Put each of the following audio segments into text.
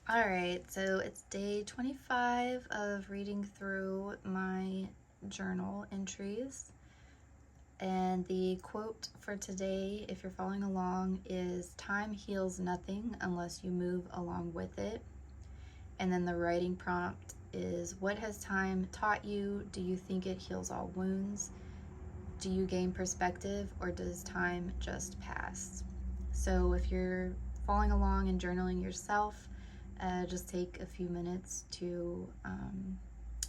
All right, so it's day 25 of reading through my journal entries. And the quote for today, if you're following along, is "Time heals nothing unless you move along with it." And then the writing prompt is, "What has time taught you? Do you think it heals all wounds? Do you gain perspective, or does time just pass?" So if you're following along and journaling yourself, just take a few minutes to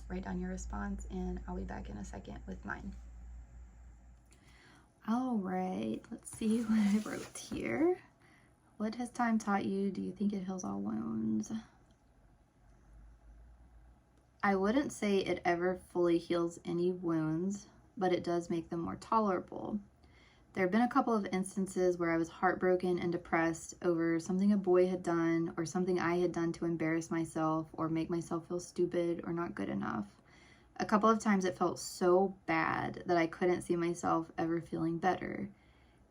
write down your response, and I'll be back in a second with mine. All right, let's see what I wrote here. What has time taught you? Do you think it heals all wounds? I wouldn't say it ever fully heals any wounds, but it does make them more tolerable. There have been a couple of instances where I was heartbroken and depressed over something a boy had done or something I had done to embarrass myself or make myself feel stupid or not good enough. A couple of times it felt so bad that I couldn't see myself ever feeling better.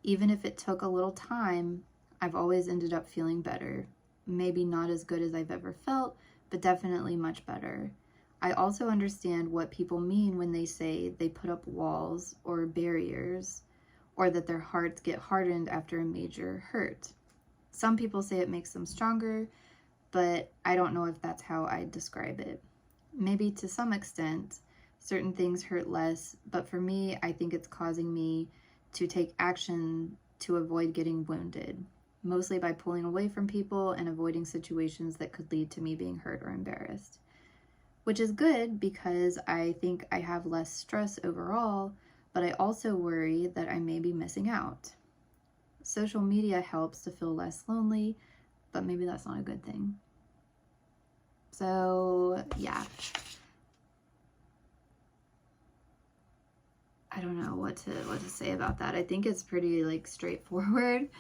Even if it took a little time, I've always ended up feeling better. Maybe not as good as I've ever felt, but definitely much better. I also understand what people mean when they say they put up walls or barriers, or that their hearts get hardened after a major hurt. Some people say it makes them stronger, but I don't know if that's how I'd describe it. Maybe to some extent, certain things hurt less, but for me, I think it's causing me to take action to avoid getting wounded, mostly by pulling away from people and avoiding situations that could lead to me being hurt or embarrassed. Which is good because I think I have less stress overall, but I also worry that I may be missing out. Social media helps to feel less lonely, but maybe that's not a good thing. So, yeah. I don't know what to say about that. I think it's pretty like straightforward.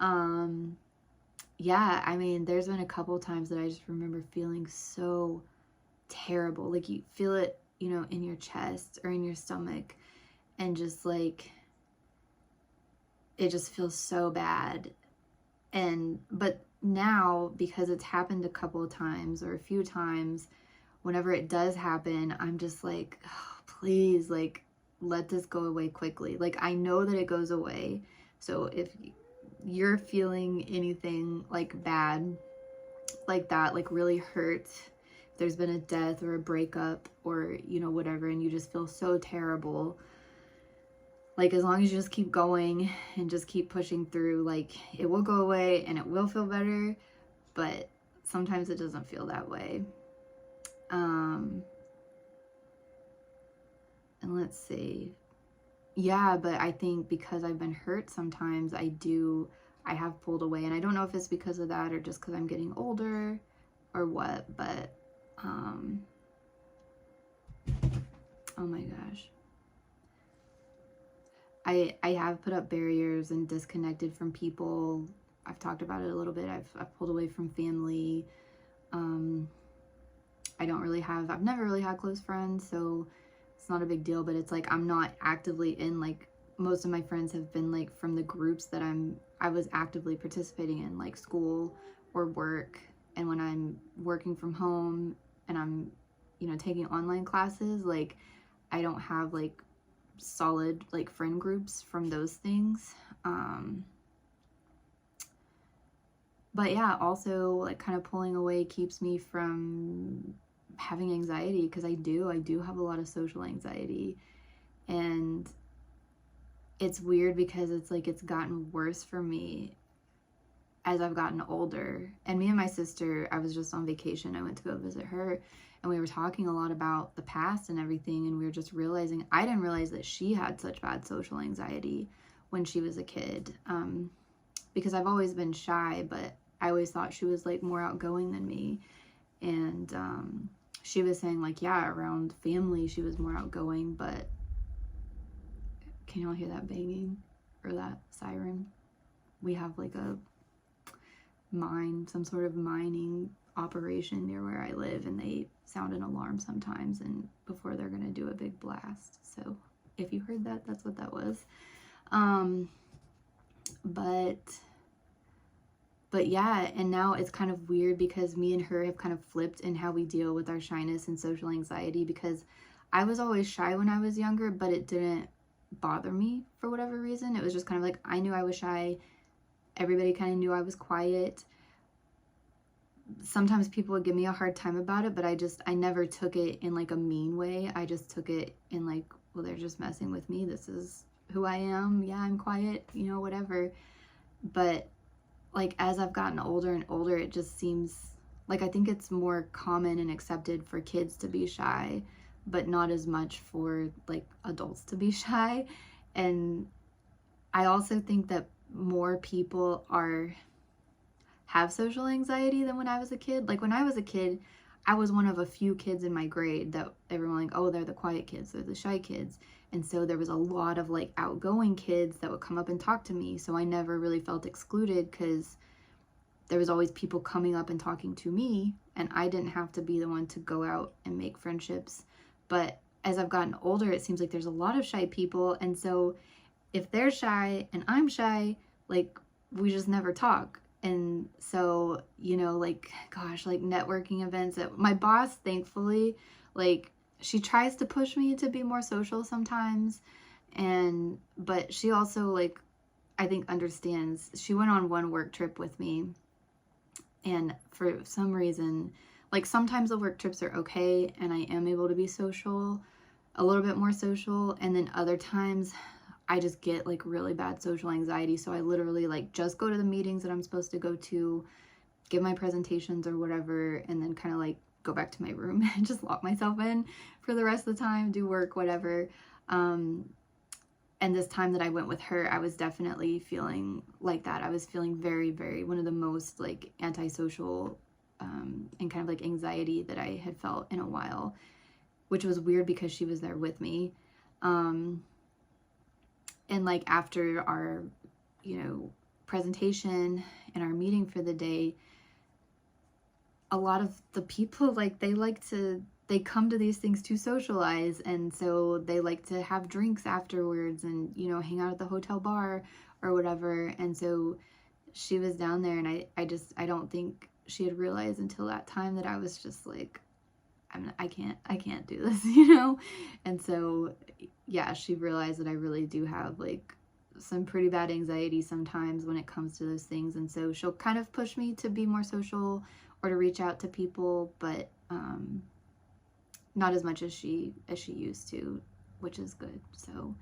Yeah, I mean, there's been a couple times that I just remember feeling so terrible. Like you feel it, in your chest or in your stomach, and just like it just feels so bad. But now, because it's happened a couple of times or a few times, whenever it does happen, I'm just like, oh, please, like, let this go away quickly. Like, I know that it goes away. So if you're feeling anything like bad, like that, like really hurt, if there's been a death or a breakup or, whatever, and you just feel so terrible, like, as long as you just keep going and just keep pushing through, like, it will go away and it will feel better, but sometimes it doesn't feel that way. And let's see. Yeah, but I think because I've been hurt sometimes, I have pulled away. And I don't know if it's because of that or just because I'm getting older or what, but, oh my gosh. I have put up barriers and disconnected from people. I've talked about it a little bit. I've pulled away from family. I've never really had close friends, so it's not a big deal, but it's like I'm not actively in, like, most of my friends have been like from the groups that I was actively participating in, like school or work. And when I'm working from home and I'm, taking online classes, like I don't have like solid like friend groups from those things. But yeah, also like kind of pulling away keeps me from having anxiety, because I do have a lot of social anxiety. And it's weird because it's like it's gotten worse for me as I've gotten older. And me and my sister, I was just on vacation. I went to go visit her, and we were talking a lot about the past and everything, and we were just realizing I didn't realize that she had such bad social anxiety when she was a kid, because I've always been shy, but I always thought she was like more outgoing than me. And she was saying like, yeah, around family she was more outgoing. But can y'all hear that banging or that siren? We have like some sort of mining operation near where I live, and they sound an alarm sometimes and before they're gonna do a big blast. So if you heard that, that's what that was. But but yeah, and now it's kind of weird because me and her have kind of flipped in how we deal with our shyness and social anxiety, because I was always shy when I was younger, but it didn't bother me for whatever reason. It was just kind of like I knew I was shy. Everybody kind of knew I was quiet. Sometimes people would give me a hard time about it, but I never took it in like a mean way. I just took it in like, well, they're just messing with me. This is who I am. Yeah, I'm quiet, you know, whatever. But like as I've gotten older and older, it just seems like I think it's more common and accepted for kids to be shy, but not as much for like adults to be shy. And I also think that more people have social anxiety than when I was a kid. Like when I was a kid, I was one of a few kids in my grade that everyone like, oh, they're the quiet kids, they're the shy kids. And so there was a lot of like outgoing kids that would come up and talk to me. So I never really felt excluded because there was always people coming up and talking to me, and I didn't have to be the one to go out and make friendships. But as I've gotten older, it seems like there's a lot of shy people. And so if they're shy and I'm shy, like we just never talk. And so, you know, like, gosh, like networking events, my boss, thankfully, like she tries to push me to be more social sometimes. But she also like, I think understands. She went on one work trip with me, and for some reason, like sometimes the work trips are okay and I am able to be social, a little bit more social, and then other times I just get like really bad social anxiety. So I literally like just go to the meetings that I'm supposed to go to, give my presentations or whatever, and then kind of like go back to my room and just lock myself in for the rest of the time, do work, whatever. And this time that I went with her, I was definitely feeling like that. I was feeling very, very, one of the most like antisocial and kind of like anxiety that I had felt in a while, which was weird because she was there with me. And like after our, you know, presentation and our meeting for the day, a lot of the people, like they come to these things to socialize, and so they like to have drinks afterwards and, you know, hang out at the hotel bar or whatever. And so she was down there, and I don't think she had realized until that time that I was just like, I can't do this, you know? And so, yeah, she realized that I really do have like some pretty bad anxiety sometimes when it comes to those things. And so she'll kind of push me to be more social or to reach out to people, but not as much as she used to, which is good. So,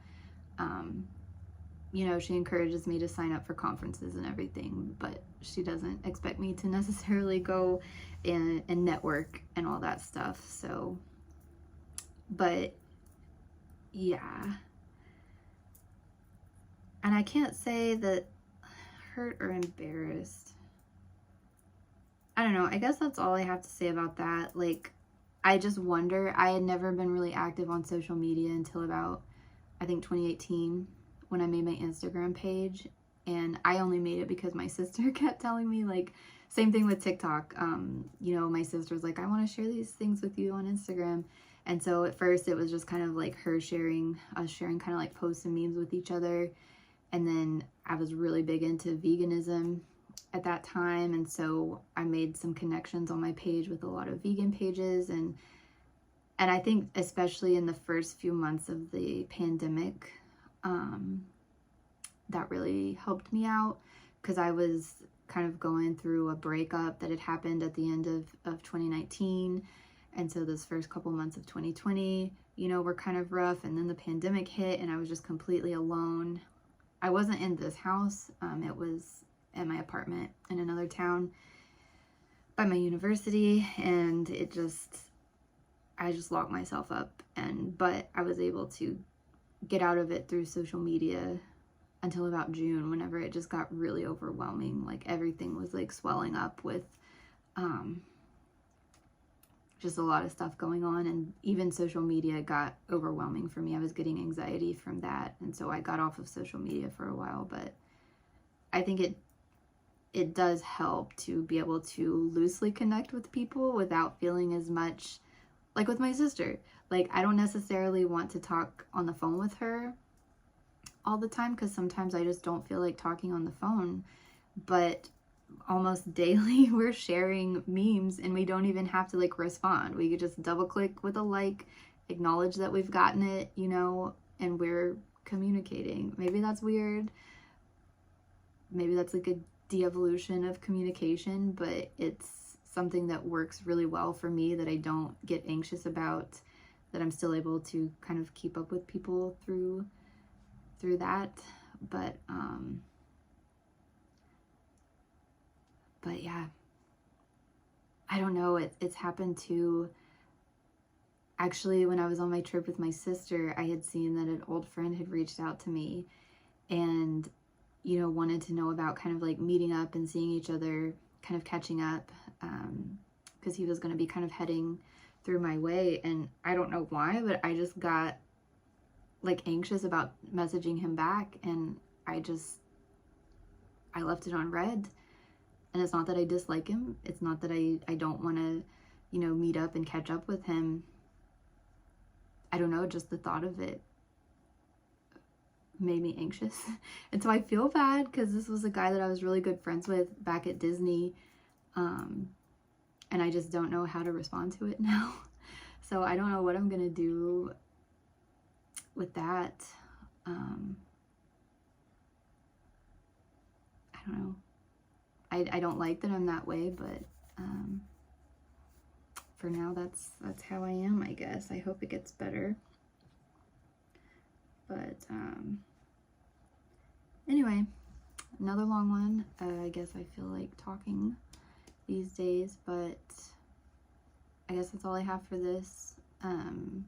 you know, she encourages me to sign up for conferences and everything, but she doesn't expect me to necessarily go and network and all that stuff. So, but yeah. And I can't say that hurt or embarrassed. I don't know. I guess that's all I have to say about that. Like, I just wonder. I had never been really active on social media until about, I think, 2018 when I made my Instagram page. And I only made it because my sister kept telling me, like, same thing with TikTok. You know, my sister's like, I want to share these things with you on Instagram. And so at first it was just kind of like us sharing kind of like posts and memes with each other. And then I was really big into veganism at that time, and so I made some connections on my page with a lot of vegan pages, and I think especially in the first few months of the pandemic, that really helped me out because I was kind of going through a breakup that had happened at the end of 2019, and so those first couple months of 2020, you know, were kind of rough, and then the pandemic hit and I was just completely alone. I wasn't in this house, it was at my apartment in another town by my university, and I just locked myself up, but I was able to get out of it through social media until about June, whenever it just got really overwhelming. Like everything was like swelling up with just a lot of stuff going on, and even social media got overwhelming for me. I was getting anxiety from that, and so I got off of social media for a while. But I think it does help to be able to loosely connect with people without feeling as much like with my sister. Like, I don't necessarily want to talk on the phone with her all the time because sometimes I just don't feel like talking on the phone. But almost daily we're sharing memes, and we don't even have to like respond. We could just double click with a like, acknowledge that we've gotten it, you know, and we're communicating. Maybe that's weird. Maybe that's like a de-evolution of communication, but it's something that works really well for me, that I don't get anxious about, that I'm still able to kind of keep up with people through that. But yeah, I don't know. It's happened to, actually, when I was on my trip with my sister, I had seen that an old friend had reached out to me and, you know, wanted to know about kind of like meeting up and seeing each other, kind of catching up, because he was going to be kind of heading through my way. And I don't know why, but I just got like anxious about messaging him back, and I left it on read. And it's not that I dislike him. It's not that I don't want to, you know, meet up and catch up with him. I don't know, just the thought of it made me anxious. And so I feel bad, because this was a guy that I was really good friends with back at Disney. And I just don't know how to respond to it now. So I don't know what I'm going to do with that. I don't know. I don't like that I'm that way, but for now that's how I am, I guess. I hope it gets better. But anyway, another long one. I guess I feel like talking these days, but I guess that's all I have for this. And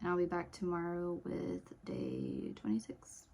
I'll be back tomorrow with day 26.